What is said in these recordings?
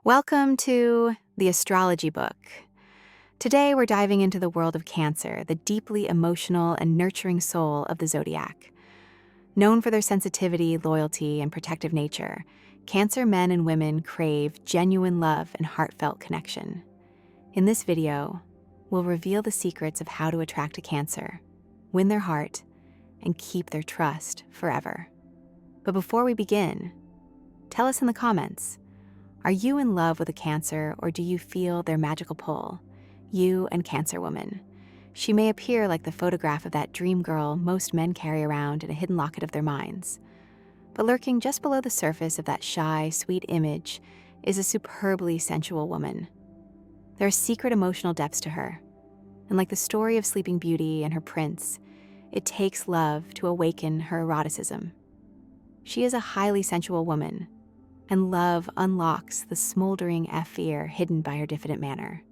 Welcome to the Astrology book. Today we're diving into the world of Cancer, the deeply emotional and nurturing soul of the zodiac. Known for their sensitivity, loyalty, and protective nature, Cancer men and women crave genuine love and heartfelt connection. In this video, we'll reveal the secrets of how to attract a Cancer, win their heart, and keep their trust forever. But before we begin, tell us in the comments, are you in love with a Cancer, or do you feel their magical pull? You and Cancer woman. She may appear like the photograph of that dream girl most men carry around in a hidden locket of their minds. But lurking just below the surface of that shy, sweet image is a superbly sensual woman. There are secret emotional depths to her. And like the story of Sleeping Beauty and her prince, it takes love to awaken her eroticism. She is a highly sensual woman, and love unlocks the smoldering fear hidden by her diffident manner.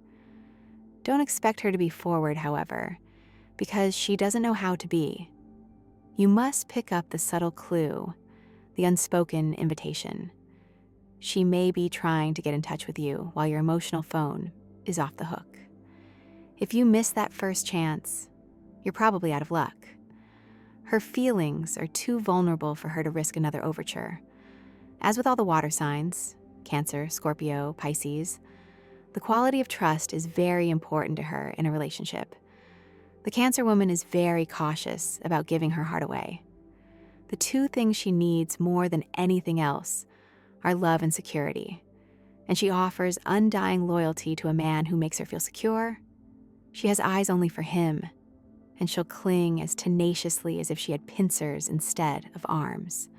Don't expect her to be forward, however, because she doesn't know how to be. You must pick up the subtle clue, the unspoken invitation. She may be trying to get in touch with you while your emotional phone is off the hook. If you miss that first chance, you're probably out of luck. Her feelings are too vulnerable for her to risk another overture. As with all the water signs, Cancer, Scorpio, Pisces, the quality of trust is very important to her in a relationship. The Cancer woman is very cautious about giving her heart away. The two things she needs more than anything else are love and security, and she offers undying loyalty to a man who makes her feel secure. She has eyes only for him, and she'll cling as tenaciously as if she had pincers instead of arms.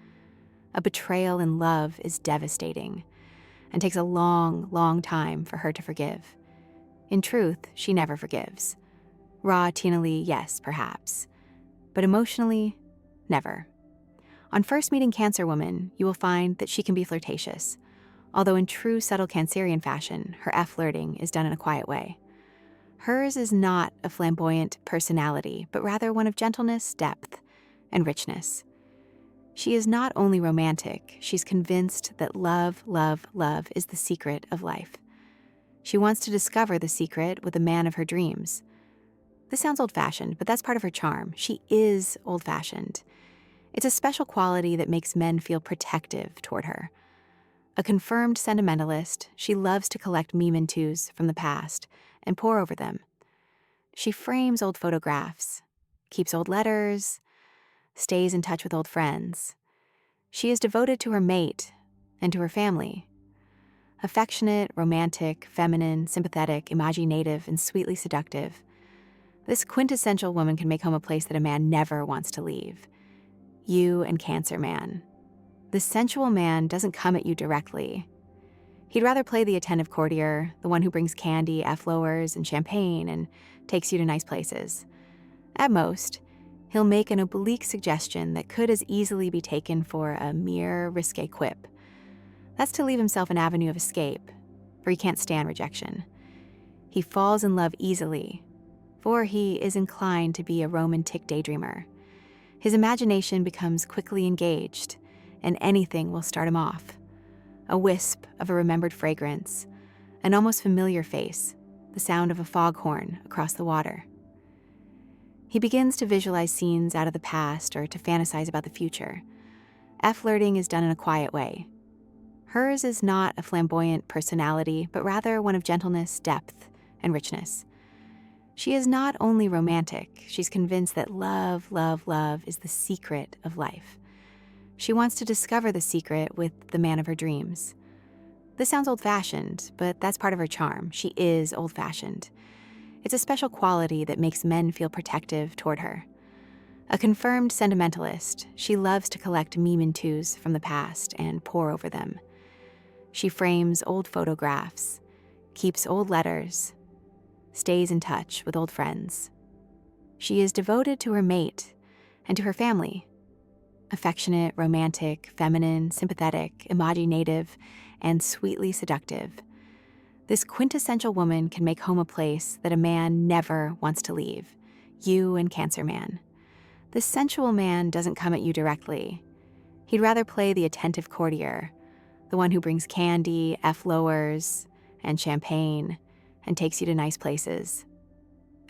A betrayal in love is devastating and takes a long, long time for her to forgive. In truth, she never forgives. Rationally, yes, perhaps, but emotionally, never. On first meeting Cancer woman, you will find that she can be flirtatious, although in true subtle Cancerian fashion, her flirting is done in a quiet way. Hers is not a flamboyant personality, but rather one of gentleness, depth, and richness. She is not only romantic, she's convinced that love, love, love is the secret of life. She wants to discover the secret with the man of her dreams. This sounds old-fashioned, but that's part of her charm. She is old-fashioned. It's a special quality that makes men feel protective toward her. A confirmed sentimentalist, she loves to collect mementos from the past and pore over them. She frames old photographs, keeps old letters, stays in touch with old friends. She is devoted to her mate and to her family. Affectionate, romantic, feminine, sympathetic, imaginative, and sweetly seductive, this quintessential woman can make home a place that a man never wants to leave. You and Cancer man. The sensual man doesn't come at you directly. He'd rather play the attentive courtier, the one who brings candy, flowers, and champagne, and takes you to nice places. At most, he'll make an oblique suggestion that could as easily be taken for a mere risque quip. That's to leave himself an avenue of escape, for he can't stand rejection. He falls in love easily, for he is inclined to be a romantic daydreamer. His imagination becomes quickly engaged, and anything will start him off. A wisp of a remembered fragrance, an almost familiar face, the sound of a foghorn across the water. He begins to visualize scenes out of the past or to fantasize about the future. Flirting is done in a quiet way. Hers is not a flamboyant personality, but rather one of gentleness, depth, and richness. She is not only romantic, she's convinced that love, love, love is the secret of life. She wants to discover the secret with the man of her dreams. This sounds old-fashioned, but that's part of her charm. She is old-fashioned. It's a special quality that makes men feel protective toward her. A confirmed sentimentalist, she loves to collect mementos from the past and pore over them. She frames old photographs, keeps old letters, stays in touch with old friends. She is devoted to her mate and to her family. Affectionate, romantic, feminine, sympathetic, imaginative, and sweetly seductive. This quintessential woman can make home a place that a man never wants to leave. You and Cancer man. This sensual man doesn't come at you directly. He'd rather play the attentive courtier, the one who brings candy, F-lowers, and champagne, and takes you to nice places.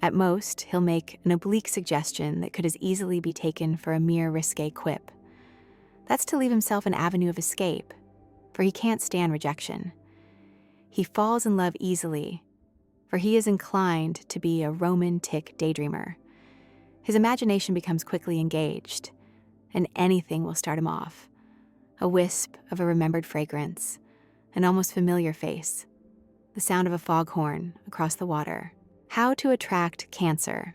At most, he'll make an oblique suggestion that could as easily be taken for a mere risque quip. That's to leave himself an avenue of escape, for he can't stand rejection. He falls in love easily, for he is inclined to be a romantic daydreamer. His imagination becomes quickly engaged, and anything will start him off. A wisp of a remembered fragrance, an almost familiar face, the sound of a foghorn across the water. How to attract Cancer.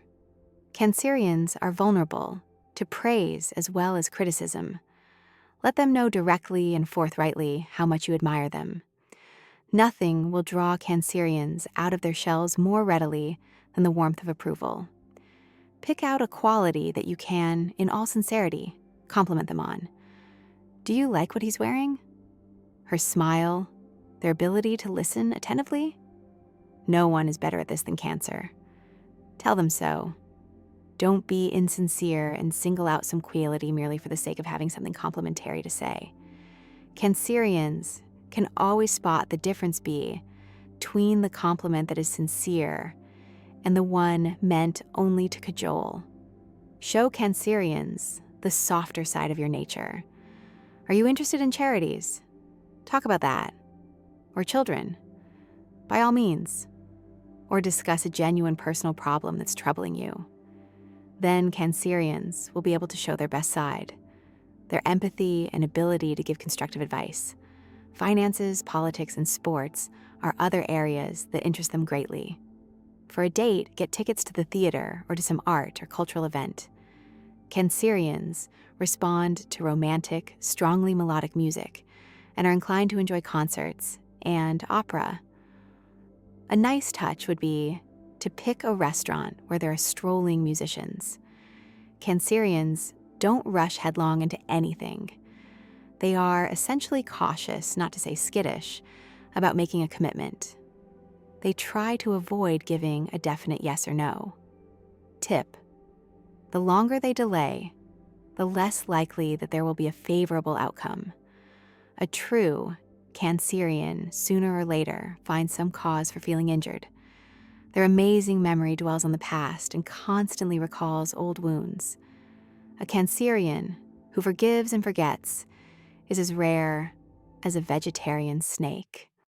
Cancerians are vulnerable to praise as well as criticism. Let them know directly and forthrightly how much you admire them. Nothing will draw Cancerians out of their shells more readily than the warmth of approval. Pick out a quality that you can, in all sincerity, compliment them on. Do you like what he's wearing? Her smile? Their ability to listen attentively? No one is better at this than Cancer. Tell them so. Don't be insincere and single out some quality merely for the sake of having something complimentary to say. Cancerians can always spot the difference between the compliment that is sincere and the one meant only to cajole. Show Cancerians the softer side of your nature. Are you interested in charities? Talk about that. Or children? By all means. Or discuss a genuine personal problem that's troubling you. Then Cancerians will be able to show their best side, their empathy and ability to give constructive advice. Finances, politics, and sports are other areas that interest them greatly. For a date, get tickets to the theater or to some art or cultural event. Cancerians respond to romantic, strongly melodic music and are inclined to enjoy concerts and opera. A nice touch would be to pick a restaurant where there are strolling musicians. Cancerians don't rush headlong into anything. They are essentially cautious, not to say skittish, about making a commitment. They try to avoid giving a definite yes or no. Tip: the longer they delay, the less likely that there will be a favorable outcome. A true Cancerian, sooner or later, finds some cause for feeling injured. Their amazing memory dwells on the past and constantly recalls old wounds. A Cancerian who forgives and forgets is as rare as a vegetarian snake.